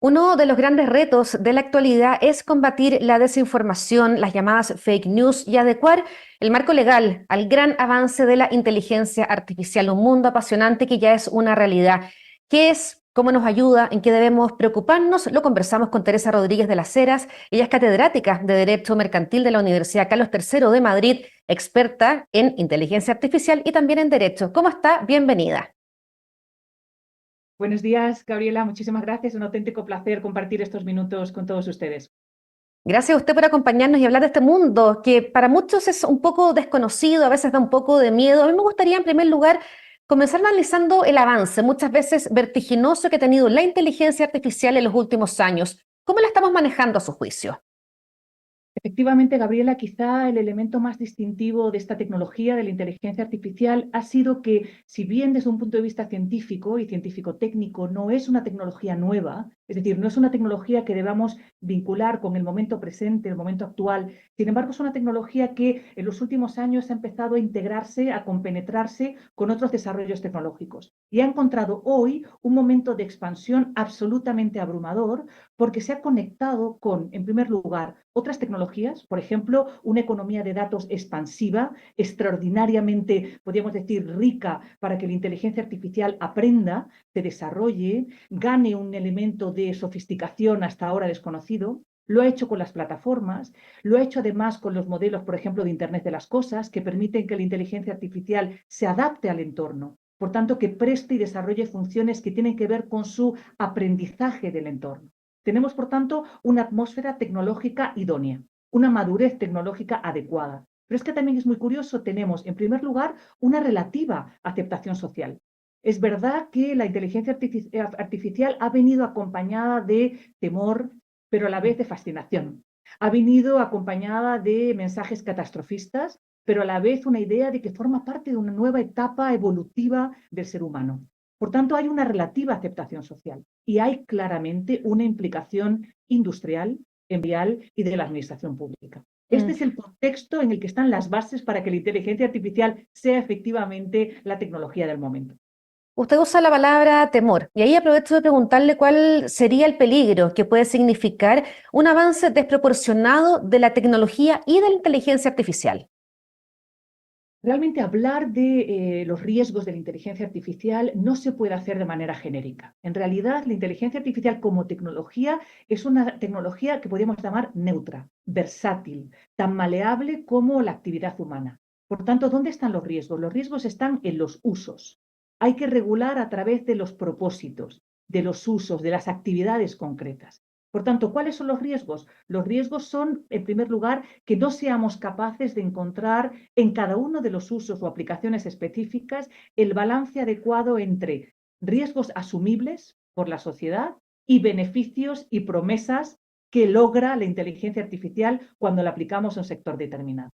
Uno de los grandes retos de la actualidad es combatir la desinformación, las llamadas fake news y adecuar el marco legal al gran avance de la inteligencia artificial, un mundo apasionante que ya es una realidad. ¿Qué es? ¿Cómo nos ayuda? ¿En qué debemos preocuparnos? Lo conversamos con Teresa Rodríguez de las Heras. Ella es catedrática de Derecho Mercantil de la Universidad Carlos III de Madrid, experta en inteligencia artificial y también en Derecho. ¿Cómo está? Bienvenida. Buenos días, Gabriela. Muchísimas gracias. Un auténtico placer compartir estos minutos con todos ustedes. Gracias a usted por acompañarnos y hablar de este mundo que para muchos es un poco desconocido, a veces da un poco de miedo. A mí me gustaría, en primer lugar, comenzar analizando el avance, muchas veces vertiginoso, que ha tenido la inteligencia artificial en los últimos años. ¿Cómo la estamos manejando a su juicio? Efectivamente, Gabriela, quizá el elemento más distintivo de esta tecnología, de la inteligencia artificial, ha sido que, si bien desde un punto de vista científico y científico-técnico no es una tecnología nueva, es decir, no es una tecnología que debamos vincular con el momento presente, el momento actual, sin embargo, es una tecnología que en los últimos años ha empezado a integrarse, a compenetrarse con otros desarrollos tecnológicos y ha encontrado hoy un momento de expansión absolutamente abrumador porque se ha conectado con, en primer lugar, otras tecnologías, por ejemplo, una economía de datos expansiva, extraordinariamente, podríamos decir, rica para que la inteligencia artificial aprenda, se desarrolle, gane un elemento de sofisticación hasta ahora desconocido. Lo ha hecho con las plataformas, lo ha hecho además con los modelos, por ejemplo, de Internet de las Cosas, que permiten que la inteligencia artificial se adapte al entorno, por tanto, que preste y desarrolle funciones que tienen que ver con su aprendizaje del entorno. Tenemos, por tanto, una atmósfera tecnológica idónea, una madurez tecnológica adecuada. Pero es que también es muy curioso, tenemos, en primer lugar, una relativa aceptación social. Es verdad que la inteligencia artificial ha venido acompañada de temor, pero a la vez de fascinación. Ha venido acompañada de mensajes catastrofistas, pero a la vez una idea de que forma parte de una nueva etapa evolutiva del ser humano. Por tanto, hay una relativa aceptación social y hay claramente una implicación industrial, envial y de la administración pública. Este es el contexto en el que están las bases para que la inteligencia artificial sea efectivamente la tecnología del momento. Usted usa la palabra temor y ahí aprovecho de preguntarle cuál sería el peligro que puede significar un avance desproporcionado de la tecnología y de la inteligencia artificial. Realmente hablar de los riesgos de la inteligencia artificial no se puede hacer de manera genérica. En realidad, la inteligencia artificial como tecnología es una tecnología que podríamos llamar neutra, versátil, tan maleable como la actividad humana. Por tanto, ¿dónde están los riesgos? Los riesgos están en los usos. Hay que regular a través de los propósitos, de los usos, de las actividades concretas. Por tanto, ¿cuáles son los riesgos? Los riesgos son, en primer lugar, que no seamos capaces de encontrar en cada uno de los usos o aplicaciones específicas el balance adecuado entre riesgos asumibles por la sociedad y beneficios y promesas que logra la inteligencia artificial cuando la aplicamos a un sector determinado.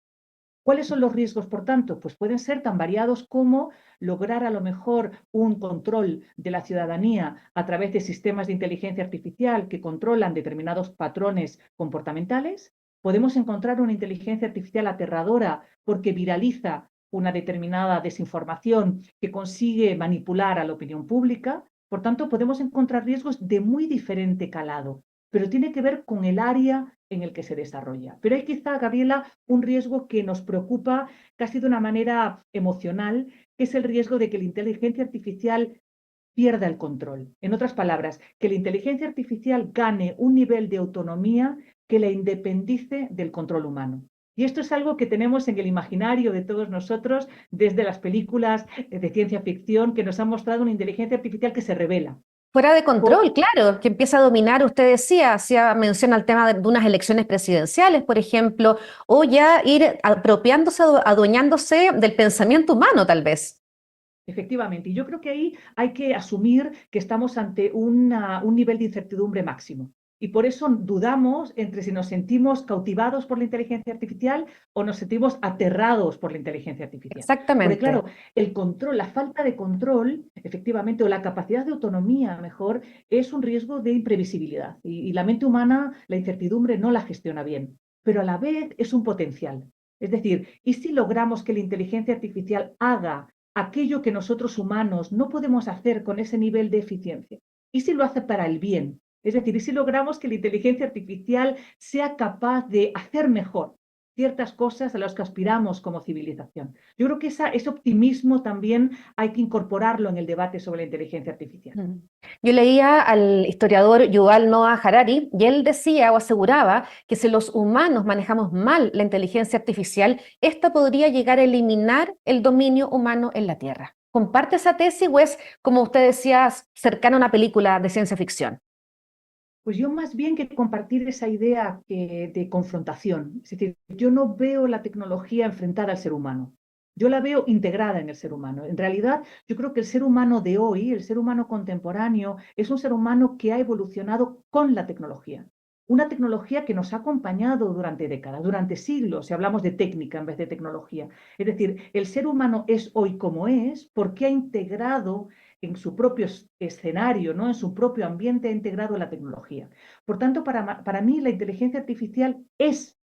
¿Cuáles son los riesgos, por tanto? Pues pueden ser tan variados como lograr a lo mejor un control de la ciudadanía a través de sistemas de inteligencia artificial que controlan determinados patrones comportamentales. Podemos encontrar una inteligencia artificial aterradora porque viraliza una determinada desinformación que consigue manipular a la opinión pública. Por tanto, podemos encontrar riesgos de muy diferente calado, pero tiene que ver con el área en el que se desarrolla. Pero hay quizá, Gabriela, un riesgo que nos preocupa casi de una manera emocional, que es el riesgo de que la inteligencia artificial pierda el control. En otras palabras, que la inteligencia artificial gane un nivel de autonomía que la independice del control humano. Y esto es algo que tenemos en el imaginario de todos nosotros desde las películas de ciencia ficción que nos han mostrado una inteligencia artificial que se revela. Fuera de control, claro, que empieza a dominar, usted decía, hacía mención al tema de unas elecciones presidenciales, por ejemplo, o ya ir apropiándose, adueñándose del pensamiento humano, tal vez. Efectivamente, y yo creo que ahí hay que asumir que estamos ante un nivel de incertidumbre máximo. Y por eso dudamos entre si nos sentimos cautivados por la inteligencia artificial o nos sentimos aterrados por la inteligencia artificial. Porque Exactamente. claro, el control, la falta de control, efectivamente, o la capacidad de autonomía, mejor, es un riesgo de imprevisibilidad. Y la mente humana, la incertidumbre no la gestiona bien, pero a la vez es un potencial. Es decir, ¿y si logramos que la inteligencia artificial haga aquello que nosotros humanos no podemos hacer con ese nivel de eficiencia? ¿Y si lo hace para el bien? Es decir, y si logramos que la inteligencia artificial sea capaz de hacer mejor ciertas cosas a las que aspiramos como civilización. Yo creo que ese optimismo también hay que incorporarlo en el debate sobre la inteligencia artificial. Mm. Yo leía al historiador Yuval Noah Harari y él decía o aseguraba que si los humanos manejamos mal la inteligencia artificial, esta podría llegar a eliminar el dominio humano en la Tierra. ¿Comparte esa tesis o es, como usted decía, cercana a una película de ciencia ficción? Pues yo más bien que compartir esa idea de confrontación. Es decir, yo no veo la tecnología enfrentada al ser humano. Yo la veo integrada en el ser humano. En realidad, yo creo que el ser humano de hoy, el ser humano contemporáneo, es un ser humano que ha evolucionado con la tecnología. Una tecnología que nos ha acompañado durante décadas, durante siglos, si hablamos de técnica en vez de tecnología. Es decir, el ser humano es hoy como es porque ha integrado en su propio escenario, ¿no? En su propio ambiente, ha integrado la tecnología. Por tanto, para mí la inteligencia artificial es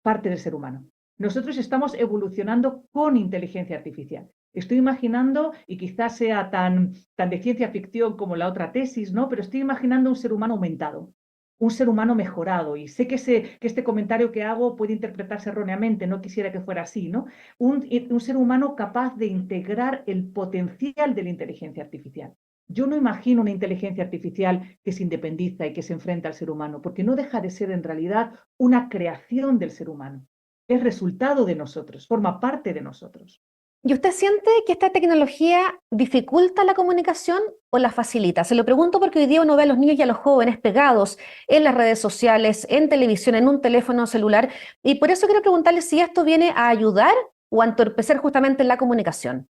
parte del ser humano. Nosotros estamos evolucionando con inteligencia artificial. Estoy imaginando, y quizás sea tan de ciencia ficción como la otra tesis, ¿no? Pero estoy imaginando un ser humano aumentado, un ser humano mejorado. Y sé que este comentario que hago puede interpretarse erróneamente, no quisiera que fuera así, ¿no? Un ser humano capaz de integrar el potencial de la inteligencia artificial. Yo no imagino una inteligencia artificial que se independiza y que se enfrenta al ser humano, porque no deja de ser en realidad una creación del ser humano. Es resultado de nosotros, forma parte de nosotros. ¿Y usted siente que esta tecnología dificulta la comunicación o la facilita? Se lo pregunto porque hoy día uno ve a los niños y a los jóvenes pegados en las redes sociales, en televisión, en un teléfono celular, y por eso quiero preguntarle si esto viene a ayudar o a entorpecer justamente la comunicación.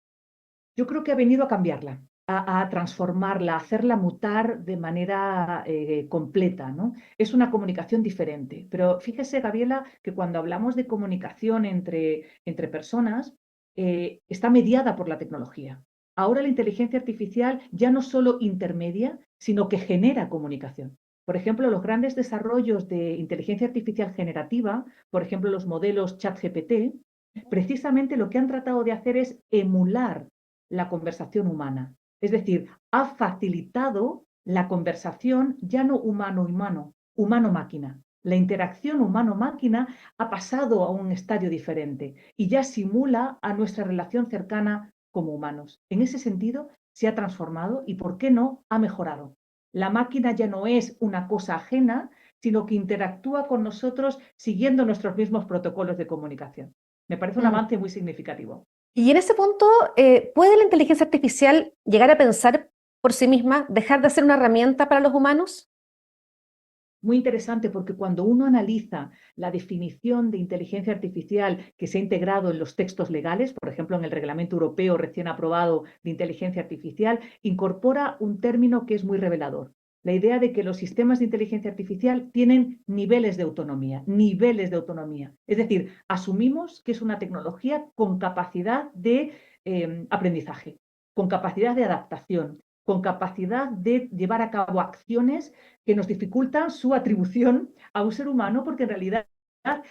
Yo creo que ha venido a cambiarla, a transformarla, a hacerla mutar de manera completa, ¿no? Es una comunicación diferente. Pero fíjese, Gabriela, que cuando hablamos de comunicación entre personas, está mediada por la tecnología. Ahora la inteligencia artificial ya no solo intermedia, sino que genera comunicación. Por ejemplo, los grandes desarrollos de inteligencia artificial generativa, por ejemplo, los modelos ChatGPT, precisamente lo que han tratado de hacer es emular la conversación humana. Es decir, ha facilitado la conversación ya no humano-humano, humano-máquina. La interacción humano-máquina ha pasado a un estadio diferente y ya simula a nuestra relación cercana como humanos. En ese sentido, se ha transformado y, ¿por qué no?, ha mejorado. La máquina ya no es una cosa ajena, sino que interactúa con nosotros siguiendo nuestros mismos protocolos de comunicación. Me parece un Mm. avance muy significativo. Y en ese punto, ¿puede la inteligencia artificial llegar a pensar por sí misma, dejar de ser una herramienta para los humanos? Muy interesante porque cuando uno analiza la definición de inteligencia artificial que se ha integrado en los textos legales, por ejemplo, en el Reglamento Europeo recién aprobado de inteligencia artificial, incorpora un término que es muy revelador. La idea de que los sistemas de inteligencia artificial tienen niveles de autonomía, niveles de autonomía. Es decir, asumimos que es una tecnología con capacidad de aprendizaje, con capacidad de adaptación, con capacidad de llevar a cabo acciones que nos dificultan su atribución a un ser humano porque en realidad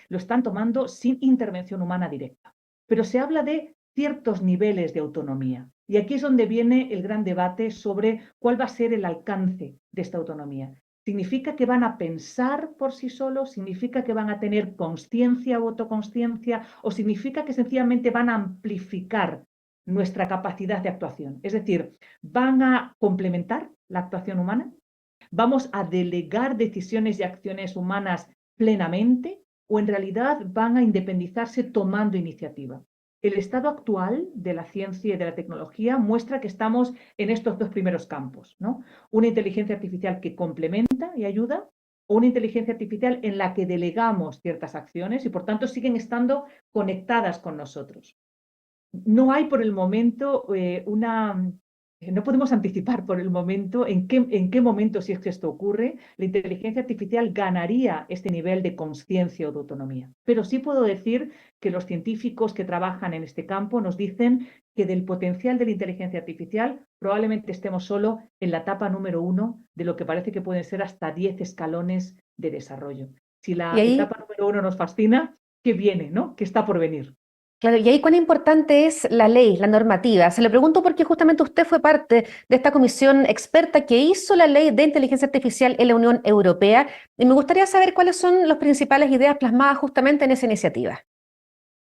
lo están tomando sin intervención humana directa. Pero se habla de ciertos niveles de autonomía. Y aquí es donde viene el gran debate sobre cuál va a ser el alcance de esta autonomía. ¿Significa que van a pensar por sí solos? ¿Significa que van a tener conciencia o autoconsciencia? ¿O significa que sencillamente van a amplificar nuestra capacidad de actuación? Es decir, ¿van a complementar la actuación humana? ¿Vamos a delegar decisiones y acciones humanas plenamente o en realidad van a independizarse tomando iniciativa? El estado actual de la ciencia y de la tecnología muestra que estamos en estos dos primeros campos, ¿no? Una inteligencia artificial que complementa y ayuda o una inteligencia artificial en la que delegamos ciertas acciones y por tanto siguen estando conectadas con nosotros. No hay por el momento no podemos anticipar por el momento en qué momento, si es que esto ocurre, la inteligencia artificial ganaría este nivel de conciencia o de autonomía. Pero sí puedo decir que los científicos que trabajan en este campo nos dicen que del potencial de la inteligencia artificial probablemente estemos solo en la etapa número 1 de lo que parece que pueden ser hasta 10 escalones de desarrollo. Si Y la ahí etapa número 1 nos fascina, ¿qué viene, no? ¿Qué está por venir? Claro, y ahí cuán importante es la ley, la normativa. Se lo pregunto porque justamente usted fue parte de esta comisión experta que hizo la ley de inteligencia artificial en la Unión Europea y me gustaría saber cuáles son las principales ideas plasmadas justamente en esa iniciativa.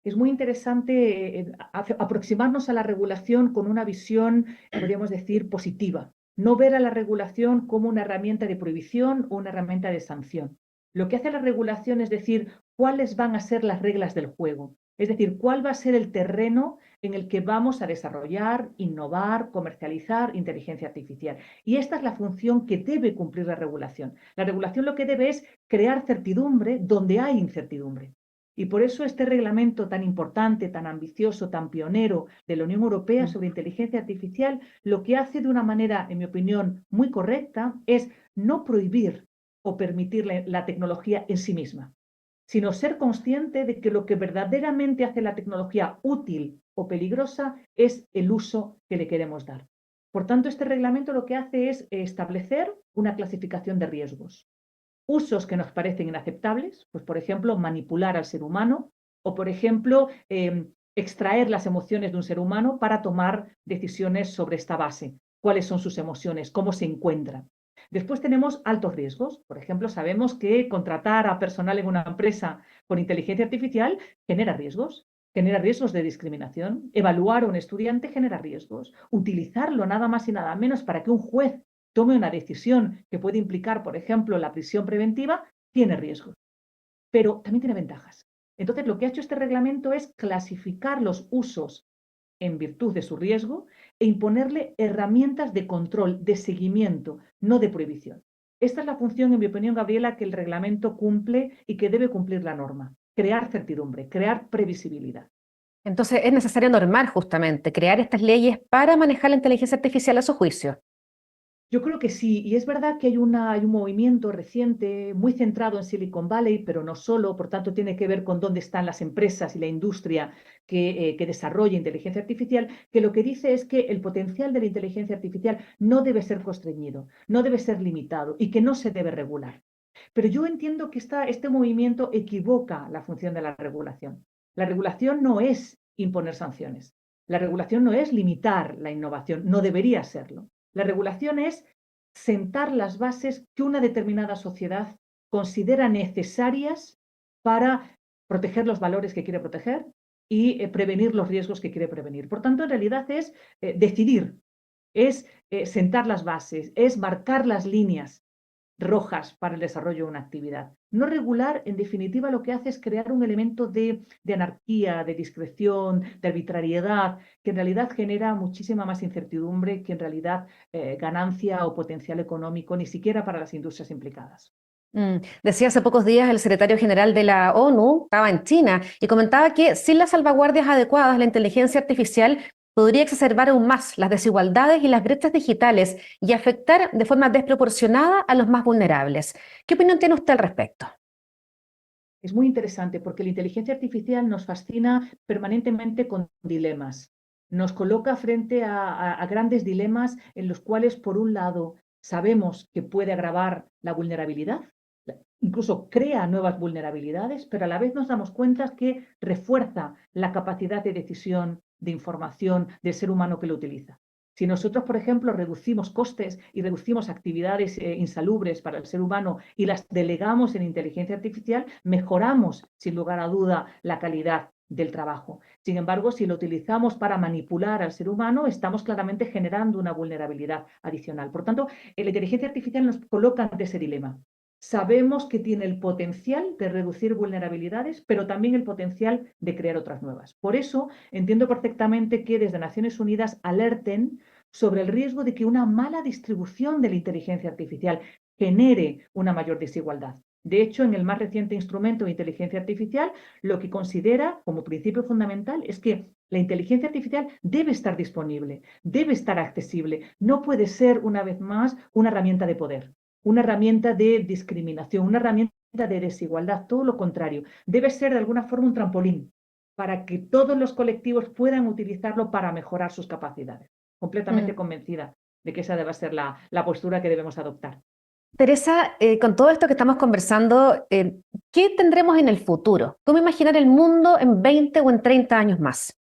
Es muy interesante aproximarnos a la regulación con una visión, podríamos decir, positiva. No ver a la regulación como una herramienta de prohibición o una herramienta de sanción. Lo que hace la regulación es decir cuáles van a ser las reglas del juego. Es decir, cuál va a ser el terreno en el que vamos a desarrollar, innovar, comercializar inteligencia artificial. Y esta es la función que debe cumplir la regulación. La regulación lo que debe es crear certidumbre donde hay incertidumbre. Y por eso este reglamento tan importante, tan ambicioso, tan pionero de la Unión Europea sobre inteligencia artificial, lo que hace de una manera, en mi opinión, muy correcta, es no prohibir o permitir la tecnología en sí misma, sino ser consciente de que lo que verdaderamente hace la tecnología útil o peligrosa es el uso que le queremos dar. Por tanto, este reglamento lo que hace es establecer una clasificación de riesgos. Usos que nos parecen inaceptables, pues por ejemplo, manipular al ser humano o por ejemplo, extraer las emociones de un ser humano para tomar decisiones sobre esta base. ¿Cuáles son sus emociones? ¿Cómo se encuentran? Después tenemos altos riesgos. Por ejemplo, sabemos que contratar a personal en una empresa con inteligencia artificial genera riesgos. Genera riesgos de discriminación. Evaluar a un estudiante genera riesgos. Utilizarlo nada más y nada menos para que un juez tome una decisión que puede implicar, por ejemplo, la prisión preventiva, tiene riesgos, pero también tiene ventajas. Entonces, lo que ha hecho este reglamento es clasificar los usos en virtud de su riesgo e imponerle herramientas de control, de seguimiento, no de prohibición. Esta es la función, en mi opinión, Gabriela, que el reglamento cumple y que debe cumplir la norma. Crear certidumbre, crear previsibilidad. Entonces es necesario normar justamente, crear estas leyes para manejar la inteligencia artificial a su juicio. Yo creo que sí, y es verdad que hay un movimiento reciente muy centrado en Silicon Valley, pero no solo, por tanto tiene que ver con dónde están las empresas y la industria que desarrolla inteligencia artificial, que lo que dice es que el potencial de la inteligencia artificial no debe ser constreñido, no debe ser limitado y que no se debe regular. Pero yo entiendo que este movimiento equivoca la función de la regulación. La regulación no es imponer sanciones. La regulación no es limitar la innovación, no debería serlo. La regulación es sentar las bases que una determinada sociedad considera necesarias para proteger los valores que quiere proteger y prevenir los riesgos que quiere prevenir. Por tanto, en realidad es decidir, es sentar las bases, es marcar las líneas rojas para el desarrollo de una actividad. No regular, en definitiva, lo que hace es crear un elemento de anarquía, de discreción, de arbitrariedad, que en realidad genera muchísima más incertidumbre que en realidad ganancia o potencial económico, ni siquiera para las industrias implicadas. Decía hace pocos días el secretario general de la ONU, estaba en China, y comentaba que sin las salvaguardias adecuadas, la inteligencia artificial podría exacerbar aún más las desigualdades y las brechas digitales y afectar de forma desproporcionada a los más vulnerables. ¿Qué opinión tiene usted al respecto? Es muy interesante porque la inteligencia artificial nos fascina permanentemente con dilemas. Nos coloca frente a grandes dilemas en los cuales, por un lado, sabemos que puede agravar la vulnerabilidad, incluso crea nuevas vulnerabilidades, pero a la vez nos damos cuenta que refuerza la capacidad de decisión, de información del ser humano que lo utiliza. Si nosotros, por ejemplo, reducimos costes y reducimos actividades insalubres para el ser humano y las delegamos en inteligencia artificial, mejoramos, sin lugar a duda, la calidad del trabajo. Sin embargo, si lo utilizamos para manipular al ser humano, estamos claramente generando una vulnerabilidad adicional. Por tanto, la inteligencia artificial nos coloca ante ese dilema. Sabemos que tiene el potencial de reducir vulnerabilidades, pero también el potencial de crear otras nuevas. Por eso entiendo perfectamente que desde Naciones Unidas alerten sobre el riesgo de que una mala distribución de la inteligencia artificial genere una mayor desigualdad. De hecho, en el más reciente instrumento de inteligencia artificial, lo que considera como principio fundamental es que la inteligencia artificial debe estar disponible, debe estar accesible, no puede ser, una vez más, una herramienta de poder, una herramienta de discriminación, una herramienta de desigualdad, todo lo contrario. Debe ser de alguna forma un trampolín para que todos los colectivos puedan utilizarlo para mejorar sus capacidades. Completamente Mm. convencida de que esa debe ser la postura que debemos adoptar. Teresa, con todo esto que estamos conversando, ¿qué tendremos en el futuro? ¿Cómo imaginar el mundo en 20 o en 30 años más?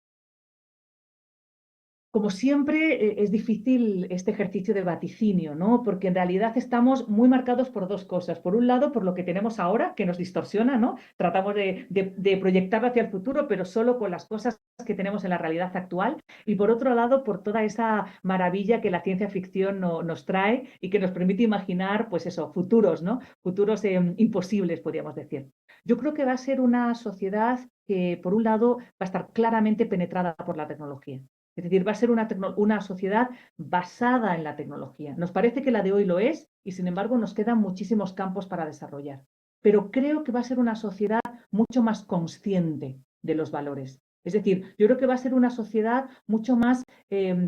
Como siempre, es difícil este ejercicio de vaticinio, ¿no? Porque en realidad estamos muy marcados por dos cosas. Por un lado, por lo que tenemos ahora, que nos distorsiona, ¿no? Tratamos de proyectarlo hacia el futuro, pero solo con las cosas que tenemos en la realidad actual. Y por otro lado, por toda esa maravilla que la ciencia ficción nos trae y que nos permite imaginar, pues eso, futuros, ¿no? Futuros imposibles, podríamos decir. Yo creo que va a ser una sociedad que, por un lado, va a estar claramente penetrada por la tecnología. Es decir, va a ser una sociedad basada en la tecnología. Nos parece que la de hoy lo es y, sin embargo, nos quedan muchísimos campos para desarrollar. Pero creo que va a ser una sociedad mucho más consciente de los valores. Es decir, yo creo que va a ser una sociedad mucho más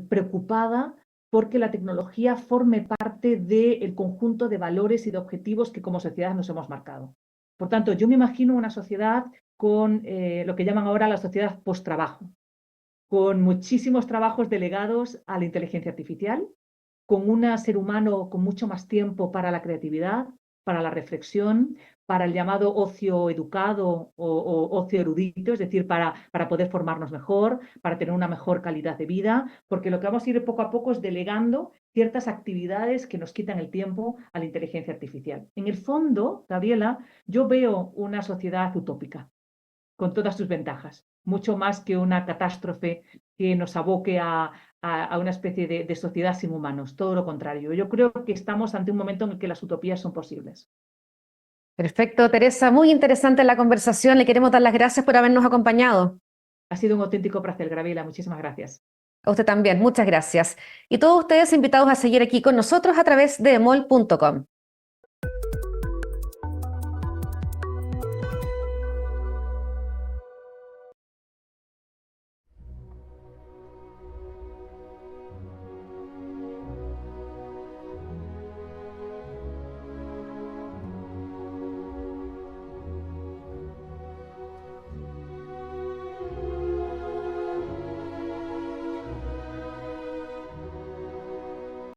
preocupada porque la tecnología forme parte del conjunto de valores y de objetivos que como sociedad nos hemos marcado. Por tanto, yo me imagino una sociedad con lo que llaman ahora la sociedad post-trabajo, con muchísimos trabajos delegados a la inteligencia artificial, con un ser humano con mucho más tiempo para la creatividad, para la reflexión, para el llamado ocio educado o ocio erudito, es decir, para poder formarnos mejor, para tener una mejor calidad de vida, porque lo que vamos a ir poco a poco es delegando ciertas actividades que nos quitan el tiempo a la inteligencia artificial. En el fondo, Gabriela, yo veo una sociedad utópica con todas sus ventajas, mucho más que una catástrofe que nos aboque a una especie de sociedad sin humanos, todo lo contrario. Yo creo que estamos ante un momento en el que las utopías son posibles. Perfecto, Teresa, muy interesante la conversación. Le queremos dar las gracias por habernos acompañado. Ha sido un auténtico placer, Graviela. Muchísimas gracias. A usted también, muchas gracias. Y todos ustedes invitados a seguir aquí con nosotros a través de emol.com.